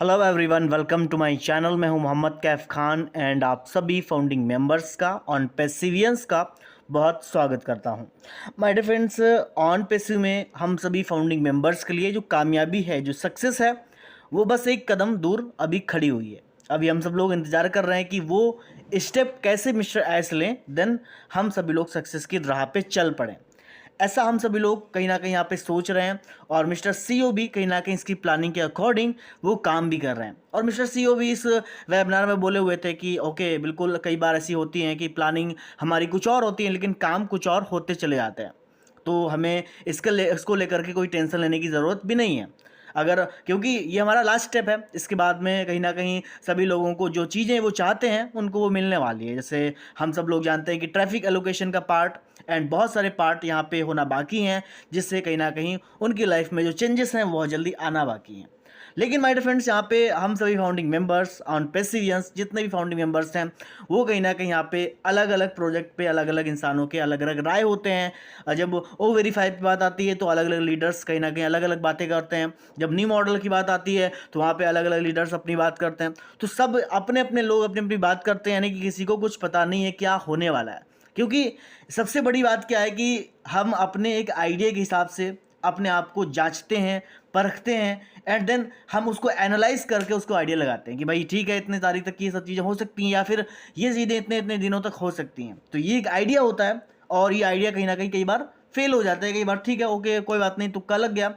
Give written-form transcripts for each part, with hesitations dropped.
Hello everyone, welcome to my channel. मैं हूं Mohammad Kaif Khan and आप सभी फाउंडिंग मेंबर्स का ऑन पेसिवियंस का बहुत स्वागत करता हूं। My dear friends, ONPASSIVE में हम सभी फाउंडिंग मेंबर्स के लिए जो कामयाबी है, जो सक्सेस है, वो बस एक कदम दूर अभी खड़ी हुई है। अभी हम सब लोग इंतज़ार कर रहे हैं कि वो स्टेप कैसे मिस्टर एस लें, देन हम सभी लोग सक्सेस की राह पे चल पड़ें। ऐसा हम सभी लोग कहीं ना कहीं यहाँ पे सोच रहे हैं और मिस्टर सीईओ भी कहीं ना कहीं इसकी प्लानिंग के अकॉर्डिंग वो काम भी कर रहे हैं। और मिस्टर सीईओ भी इस वेबिनार में बोले हुए थे कि ओके, बिल्कुल कई बार ऐसी होती हैं कि प्लानिंग हमारी कुछ और होती है लेकिन काम कुछ और होते चले जाते हैं। तो हमें इसको लेकर के कोई टेंशन लेने की ज़रूरत भी नहीं है, अगर क्योंकि ये हमारा लास्ट स्टेप है। इसके बाद में कहीं ना कहीं सभी लोगों को जो चीज़ें वो चाहते हैं उनको वो मिलने वाली है। जैसे हम सब लोग जानते हैं कि ट्रैफिक एलोकेशन का पार्ट एंड बहुत सारे पार्ट यहाँ पे होना बाकी हैं, जिससे कहीं ना कहीं उनकी लाइफ में जो चेंजेस हैं वो बहुत जल्दी आना बाकी हैं। लेकिन माय डियर फ्रेंड्स, यहाँ पे हम सभी फाउंडिंग मेंबर्स ऑन पेसिवियंस, जितने भी फाउंडिंग मेंबर्स हैं, वो कहीं ना कहीं यहाँ पे अलग अलग प्रोजेक्ट पे अलग अलग इंसानों के अलग अलग राय होते हैं। और जब ओ वेरीफाई की बात आती है तो अलग अलग लीडर्स कहीं ना कहीं अलग अलग बातें करते हैं। जब न्यू मॉडल की बात आती है तो वहाँ पे अलग अलग लीडर्स अपनी बात करते हैं। तो सब अपने अपने लोग अपनी अपनी बात करते हैं, यानी कि किसी को कुछ पता नहीं है क्या होने वाला है। क्योंकि सबसे बड़ी बात क्या है कि हम अपने एक आइडिया के हिसाब से अपने आप को जांचते हैं, परखते हैं एंड देन हम उसको एनालाइज करके उसको आइडिया लगाते हैं कि भाई ठीक है, इतने तारीख तक ये सब चीज़ें हो सकती हैं या फिर ये चीज़ें इतने इतने दिनों तक हो सकती हैं। तो ये एक आइडिया होता है और ये आइडिया कहीं ना कहीं कई बार फेल हो जाता है, कई बार ठीक है, ओके कोई बात नहीं, तुक्का लग गया।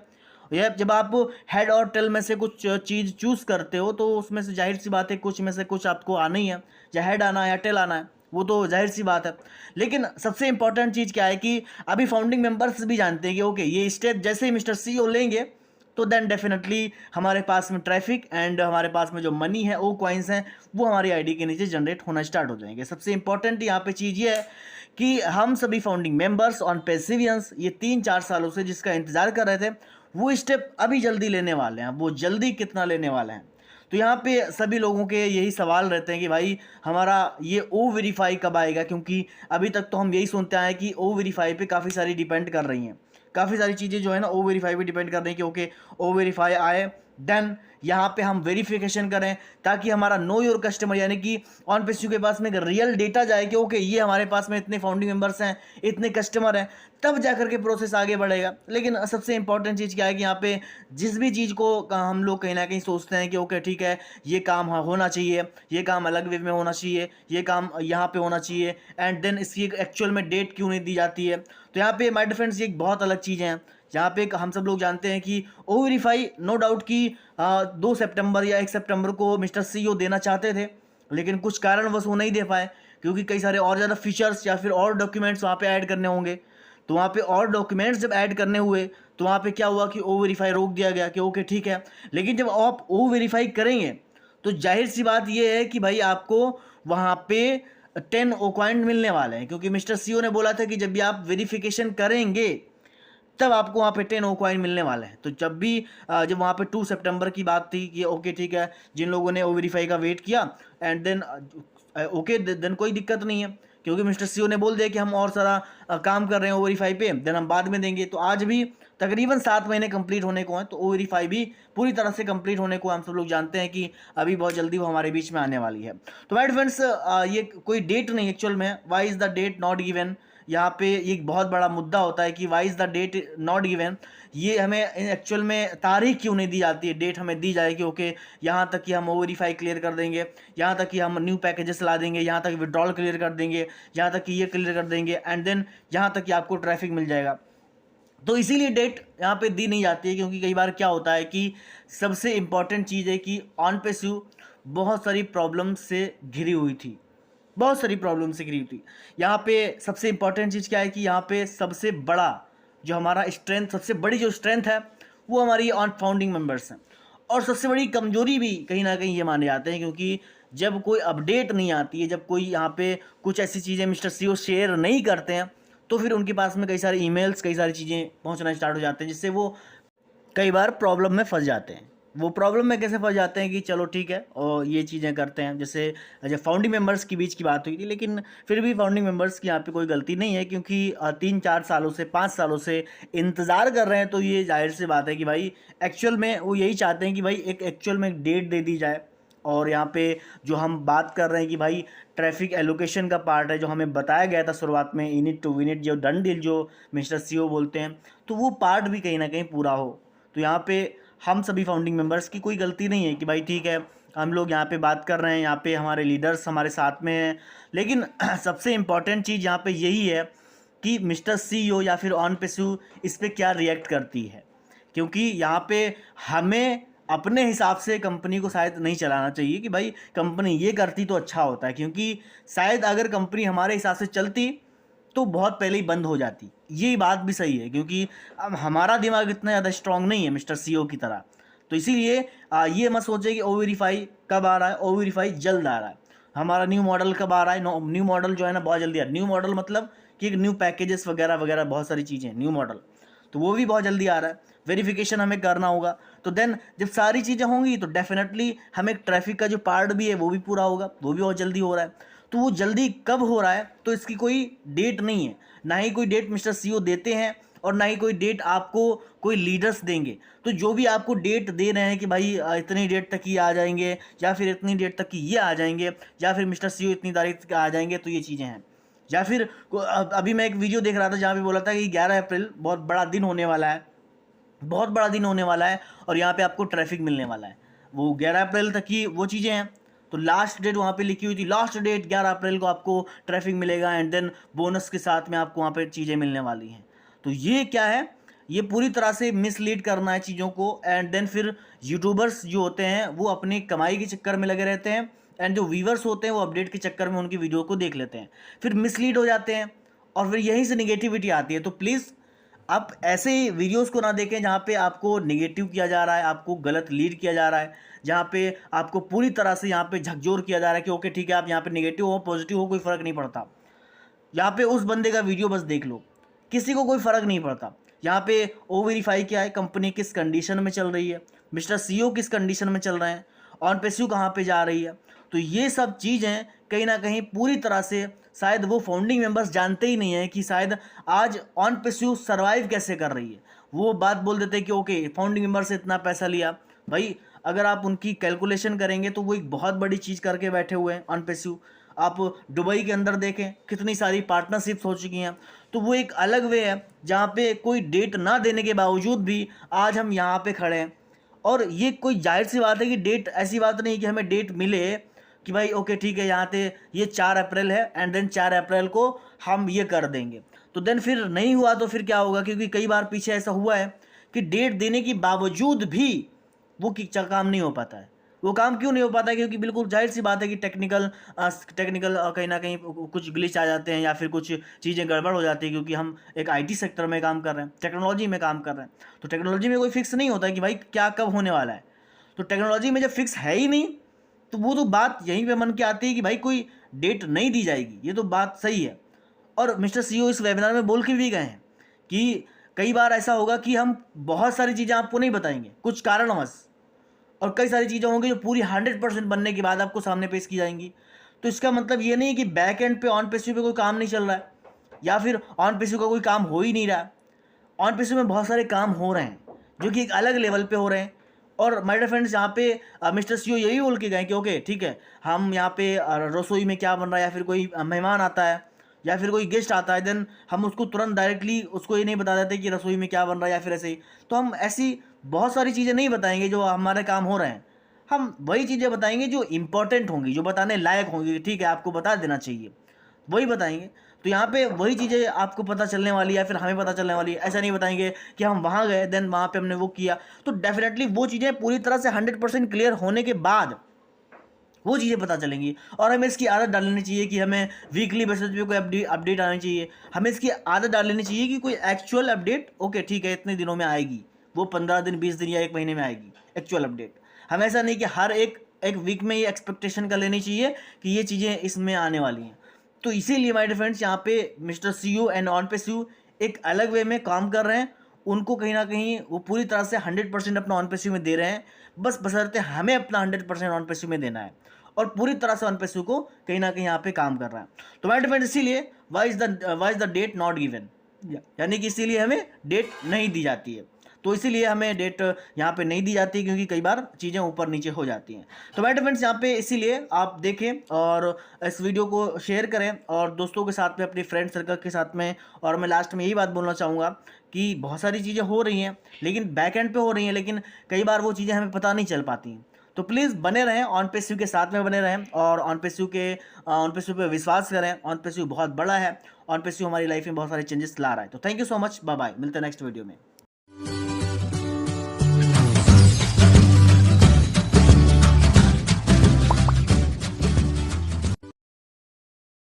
या जब आप हेड और टेल में से कुछ चीज़ चूज़ करते हो तो उसमें से जाहिर सी बात है कुछ में से कुछ आपको आना ही है, या हेड आना है या टेल आना है, वो तो जाहिर सी बात है। लेकिन सबसे इंपॉर्टेंट चीज़ क्या है कि अभी फाउंडिंग मेंबर्स भी जानते हैं कि ओके, ये स्टेप जैसे ही मिस्टर सीईओ लेंगे तो देन डेफिनेटली हमारे पास में ट्रैफिक एंड हमारे पास में जो मनी है, वो कॉइन्स हैं, वो हमारी आईडी के नीचे जनरेट होना स्टार्ट हो जाएंगे। सबसे इंपॉर्टेंट यहाँ पे चीज़ ये है कि हम सभी फाउंडिंग मेंबर्स ऑन पेसिवियंस ये 3-4 सालों से जिसका इंतजार कर रहे थे, वो स्टेप अभी जल्दी लेने वाले हैं। वो जल्दी कितना लेने वाले हैं, तो यहाँ पे सभी लोगों के यही सवाल रहते हैं कि भाई हमारा ये ओ वेरीफाई कब आएगा। क्योंकि अभी तक तो हम यही सुनते आए कि ओ वेरीफाई पे काफ़ी सारी डिपेंड कर रही हैं, काफ़ी सारी चीज़ें जो है ना ओ वेरीफाई पे डिपेंड कर रही हैं कि ओके ओ वेरीफाई आए, देन यहाँ पे हम वेरिफिकेशन करें ताकि हमारा नो योर कस्टमर यानी कि ऑन पेसिव के पास में रियल डेटा जाए कि ओके ये हमारे पास में इतने फाउंडिंग मेंबर्स हैं, इतने कस्टमर हैं, तब जा करके प्रोसेस आगे बढ़ेगा। लेकिन सबसे इंपॉर्टेंट चीज़ क्या है कि यहाँ पे जिस भी चीज़ को हम लोग कहीं ना कहीं सोचते हैं कि ओके ठीक है, ये काम होना चाहिए, ये काम अलग वे में होना चाहिए, ये काम यहाँ पे होना चाहिए, एंड देन इसकी एक्चुअल में डेट क्यों नहीं दी जाती है। तो यहाँ पे माय डिफरेंस ये एक बहुत अलग चीज़ें हैं। जहाँ पे हम सब लोग जानते हैं कि ओ वेरीफाई नो डाउट कि 2 सितंबर या 1 सितंबर को मिस्टर सीईओ देना चाहते थे, लेकिन कुछ कारणवश वो नहीं दे पाए क्योंकि कई सारे और ज़्यादा फीचर्स या फिर और डॉक्यूमेंट्स वहाँ पे ऐड करने होंगे। तो वहाँ पे और डॉक्यूमेंट्स जब ऐड करने हुए तो वहाँ पे क्या हुआ कि ओ वेरीफाई रोक दिया गया कि ओके ठीक है। लेकिन जब आप ओ वेरीफाई करेंगे तो जाहिर सी बात ये है कि भाई आपको वहाँ पे 10 ओ कॉइन मिलने वाले हैं, क्योंकि मिस्टर सीईओ ने बोला था कि जब भी आप वेरिफिकेशन करेंगे तब आपको वहाँ पे 10 ओ कॉइन मिलने वाले हैं। तो जब भी जब वहाँ पे 2 सितंबर की बात थी कि ओके ठीक है, जिन लोगों ने ओ वेरीफाई का वेट किया एंड देन ओके देन कोई दिक्कत नहीं है, क्योंकि मिस्टर सीईओ ने बोल दिया कि हम और सारा काम कर रहे हैं ओ वेरीफाई पे, देन हम बाद में देंगे। तो आज भी तकरीबन 7 महीने कंप्लीट होने को हैं, तो ओ वेरीफाई भी पूरी तरह से कंप्लीट होने को हम सब लोग जानते हैं कि अभी बहुत जल्दी वो हमारे बीच में आने वाली है। तो माय फ्रेंड्स, ये कोई डेट नहीं एक्चुअल में, why is the date not given. यहाँ पे एक बहुत बड़ा मुद्दा होता है कि why is the date not given. ये हमें एक्चुअल में तारीख क्यों नहीं दी जाती है, डेट हमें दी जाए कि ओके यहाँ तक कि हम वेरीफाई क्लियर कर देंगे, यहाँ तक कि हम न्यू पैकेजेस ला देंगे, यहाँ तक विड्रॉल क्लियर कर देंगे, यहाँ तक कि ये क्लियर कर देंगे, एंड देन यहाँ तक कि आपको ट्रैफिक मिल जाएगा। तो इसीलिए डेट यहाँ पे दी नहीं जाती है, क्योंकि कई बार क्या होता है कि सबसे इम्पॉर्टेंट चीज़ है कि ऑन पेसिव बहुत सारी प्रॉब्लम से घिरी हुई थी, बहुत सारी प्रॉब्लम से घिरी हुई थी। यहाँ पे सबसे इम्पॉर्टेंट चीज़ क्या है कि यहाँ पे सबसे बड़ा जो हमारा स्ट्रेंथ, सबसे बड़ी जो स्ट्रेंथ है वो हमारी ऑन फाउंडिंग मेंबर्स हैं। और सबसे बड़ी कमजोरी भी कहीं ना कहीं ये माने जाते हैं, क्योंकि जब कोई अपडेट नहीं आती है, जब कोई यहाँ पे कुछ ऐसी चीज़ें मिस्टर सीईओ शेयर नहीं करते हैं, तो फिर उनके पास में कई सारे ईमेल्स, कई सारी चीज़ें पहुँचना स्टार्ट हो जाते हैं, जिससे वो कई बार प्रॉब्लम में फंस जाते हैं। वो प्रॉब्लम में कैसे फंस जाते हैं कि चलो ठीक है और ये चीज़ें करते हैं। जैसे जब फाउंडिंग मेंबर्स के बीच की बात हुई थी, लेकिन फिर भी फाउंडिंग मेंबर्स की यहाँ पे कोई गलती नहीं है, क्योंकि 3-4 सालों से 5 सालों से इंतज़ार कर रहे हैं। तो ये जाहिर सी बात है कि भाई एक्चुअल में वो यही चाहते हैं कि भाई एक एक्चुअल में एक डेट दे दी जाए। और यहाँ पे जो हम बात कर रहे हैं कि भाई ट्रैफिक एलोकेशन का पार्ट है, जो हमें बताया गया था शुरुआत में, इनिट टू विनिट जो डन डील जो मिस्टर सीईओ बोलते हैं, तो वो पार्ट भी कहीं ना कहीं पूरा हो। तो यहाँ पे हम सभी फाउंडिंग मेंबर्स की कोई गलती नहीं है कि भाई ठीक है हम लोग यहाँ पे बात कर रहे हैं, यहाँ पे हमारे लीडर्स हमारे साथ में हैं, लेकिन सबसे इम्पॉर्टेंट चीज़ यहाँ पे यही है कि मिस्टर सीईओ या फिर ऑन पेस्यू इस पर क्या रिएक्ट करती है। क्योंकि यहाँ पे हमें अपने हिसाब से कंपनी को शायद नहीं चलाना चाहिए कि भाई कंपनी ये करती तो अच्छा होता है, क्योंकि शायद अगर कंपनी हमारे हिसाब से चलती तो बहुत पहले ही बंद हो जाती। ये बात भी सही है, क्योंकि अब हमारा दिमाग इतना ज़्यादा स्ट्रांग नहीं है मिस्टर सीईओ की तरह। तो इसीलिए ये मत सोचे कि ओ वेरीफाई कब आ रहा है, ओ वेरीफाई जल्द आ रहा है। हमारा न्यू मॉडल कब आ रहा है, न्यू मॉडल जो है ना बहुत जल्दी आ रहा है। न्यू मॉडल मतलब कि न्यू पैकेजेस वगैरह वगैरह बहुत सारी चीज़ें, न्यू मॉडल तो वो भी बहुत जल्दी आ रहा है। वेरिफिकेशन हमें करना होगा, तो देन जब सारी चीज़ें होंगी तो डेफिनेटली हमें ट्रैफिक का जो पार्ट भी है वो भी पूरा होगा, वो भी बहुत जल्दी हो रहा है। तो वो जल्दी कब हो रहा है तो इसकी कोई डेट नहीं है, ना ही कोई डेट मिस्टर सीईओ देते हैं और ना ही कोई डेट आपको कोई लीडर्स देंगे। तो जो भी आपको डेट दे रहे हैं कि भाई इतनी डेट तक ही आ जाएंगे, या फिर इतनी डेट तक की ये आ जाएंगे, या फिर मिस्टर सीईओ इतनी तारीख तक आ जाएंगे, तो ये चीज़ें हैं। या फिर अभी मैं एक वीडियो देख रहा था जहाँ पे बोला था कि 11 अप्रैल बहुत बड़ा दिन होने वाला है, बहुत बड़ा दिन होने वाला है और यहाँ पे आपको ट्रैफिक मिलने वाला है। वो 11 अप्रैल तक की वो चीज़ें हैं। तो लास्ट डेट वहाँ पे लिखी हुई थी, लास्ट डेट 11 अप्रैल को आपको ट्रैफिक मिलेगा, एंड देन बोनस के साथ में आपको वहाँ पे चीज़ें मिलने वाली हैं। तो ये क्या है, ये पूरी तरह से मिसलीड करना है चीज़ों को। एंड देन फिर यूट्यूबर्स जो होते हैं वो अपनी कमाई के चक्कर में लगे रहते हैं, एंड जो व्यूवर्स होते हैं वो अपडेट के चक्कर में उनकी वीडियो को देख लेते हैं, फिर मिसलीड हो जाते हैं और फिर यहीं से निगेटिविटी आती है। तो प्लीज़ आप ऐसे वीडियोस को ना देखें जहाँ पे आपको नेगेटिव किया जा रहा है, आपको गलत लीड किया जा रहा है, जहाँ पे आपको पूरी तरह से यहाँ पे झकझोर किया जा रहा है कि ओके ठीक है आप यहाँ पे नेगेटिव हो पॉजिटिव हो कोई फ़र्क नहीं पड़ता। यहाँ पे उस बंदे का वीडियो बस देख लो, किसी को कोई फ़र्क नहीं पड़ता। यहाँ पे ओ वेरीफाई क्या है, कंपनी किस कंडीशन में चल रही है, मिस्टर सीईओ किस कंडीशन में चल रहे हैं, ऑन पेस्यू कहाँ पे जा रही है। तो ये सब चीज़ें कहीं ना कहीं पूरी तरह से शायद वो फाउंडिंग मेंबर्स जानते ही नहीं है कि शायद आज ऑन पेस्यू सर्वाइव कैसे कर रही है। वो बात बोल देते हैं कि ओके फाउंडिंग मेंबर से इतना पैसा लिया। भाई अगर आप उनकी कैलकुलेशन करेंगे तो वो एक बहुत बड़ी चीज़ करके बैठे हुए हैं ऑन पेस्यू। आप दुबई के अंदर देखें कितनी सारी पार्टनरशिप्स हो चुकी हैं। तो वो एक अलग वे है जहाँ पे कोई डेट ना देने के बावजूद भी आज हम यहाँ पे खड़े हैं। और ये कोई जाहिर सी बात है कि डेट ऐसी बात नहीं कि हमें डेट मिले कि भाई ओके ठीक है यहाँ पे ये 4 अप्रैल है एंड देन 4 अप्रैल को हम ये कर देंगे। तो देन फिर नहीं हुआ तो फिर क्या होगा, क्योंकि कई बार पीछे ऐसा हुआ है कि डेट देने के बावजूद भी वो काम नहीं हो पाता है। वो काम क्यों नहीं हो पाता है, क्योंकि बिल्कुल जाहिर सी बात है कि टेक्निकल कहीं ना कहीं कुछ ग्लिच आ जाते हैं या फिर कुछ चीज़ें गड़बड़ हो जाती है, क्योंकि हम एक आईटी सेक्टर में काम कर रहे हैं, टेक्नोलॉजी में काम कर रहे हैं। तो टेक्नोलॉजी में कोई फिक्स नहीं होता कि भाई क्या कब होने वाला है। तो टेक्नोलॉजी में जब फिक्स है ही नहीं तो वो तो बात यहीं पे मन के आती है कि भाई कोई डेट नहीं दी जाएगी, ये तो बात सही है। और मिस्टर सीईओ इस वेबिनार में बोल के भी गए हैं कि कई बार ऐसा होगा कि हम बहुत सारी चीज़ें आपको नहीं बताएंगे कुछ कारणवश, और कई सारी चीज़ें होंगी जो पूरी 100% बनने के बाद आपको सामने पेश की जाएंगी। तो इसका मतलब ये नहीं कि बैक एंड पे ऑन पेस्यू पे कोई काम नहीं चल रहा है या फिर ऑन पेस्यू का कोई काम हो ही नहीं रहा है। ऑन पेस्यू में बहुत सारे काम हो रहे हैं जो कि एक अलग लेवल पे हो रहे हैं। और माय डियर फ्रेंड्स यहाँ पे मिस्टर सीईओ यही बोल के गए कि ओके ठीक है हम यहाँ पे रसोई में क्या बन रहा है, या फिर कोई मेहमान आता है या फिर कोई गेस्ट आता है, देन हम उसको तुरंत डायरेक्टली उसको ये नहीं बता देते कि रसोई में क्या बन रहा है या फिर ऐसे ही। तो हम ऐसी बहुत सारी चीज़ें नहीं बताएंगे जो हमारे काम हो रहे हैं, हम वही चीज़ें बताएंगे जो इम्पोर्टेंट होंगी, जो बताने लायक होंगी, ठीक है आपको बता देना चाहिए वही बताएंगे। तो यहाँ पे वही चीज़ें आपको पता चलने वाली है या फिर हमें पता चलने वाली है। ऐसा नहीं बताएंगे कि हम वहाँ गए देन वहाँ पे हमने वो किया। तो डेफिनेटली वो चीज़ें पूरी तरह से 100% क्लियर होने के बाद वो चीज़ें पता चलेंगी। और हमें इसकी आदत डाल लेनी चाहिए कि हमें वीकली बेसिस पे कोई अपडेट आनी चाहिए। हमें इसकी आदत डाल लेनी चाहिए कि कोई एक्चुअल अपडेट ओके ठीक है इतने दिनों में आएगी, वो 15 दिन 20 दिन या 1 महीने में आएगी एक्चुअल अपडेट। हमें ऐसा नहीं कि हर एक वीक में ये एक्सपेक्टेशन कर लेनी चाहिए कि ये चीज़ें इसमें आने वाली हैं। तो इसीलिए माय डियर फ्रेंड्स यहाँ पे मिस्टर सीईओ एंड ऑन पेस्यू एक अलग वे में काम कर रहे हैं उनको कहीं ना कहीं वो पूरी तरह से 100% अपना ऑन पैसिव में दे रहे हैं, बस बशर्ते हमें अपना 100% ऑन पैसिव में देना है और पूरी तरह से ऑन पैसिव को कहीं ना कहीं यहाँ पे काम कर रहा है। तो माय डियर, इसीलिए why is the date not given, यानी कि इसीलिए हमें डेट नहीं दी जाती है। तो इसीलिए हमें डेट यहाँ पे नहीं दी जाती, क्योंकि कई बार चीज़ें ऊपर नीचे हो जाती हैं। तो माय डियर फ्रेंड्स, यहाँ पे इसीलिए आप देखें और इस वीडियो को शेयर करें और दोस्तों के साथ में, अपने फ्रेंड सर्कल के साथ में। और मैं लास्ट में यही बात बोलना चाहूँगा कि बहुत सारी चीज़ें हो रही हैं, लेकिन बैक एंड पे हो रही हैं, लेकिन कई बार वो चीज़ें हमें पता नहीं चल पाती हैं। तो प्लीज़ बने रहें, ऑन पैसिव के साथ में बने रहें और ऑन पैसिव पे विश्वास करें। ऑन पैसिव बहुत बड़ा है, ऑन पैसिव हमारी लाइफ में बहुत सारे चेंजेस ला रहा है। तो thank you so much, bye bye, मिलते हैं नेक्स्ट वीडियो में।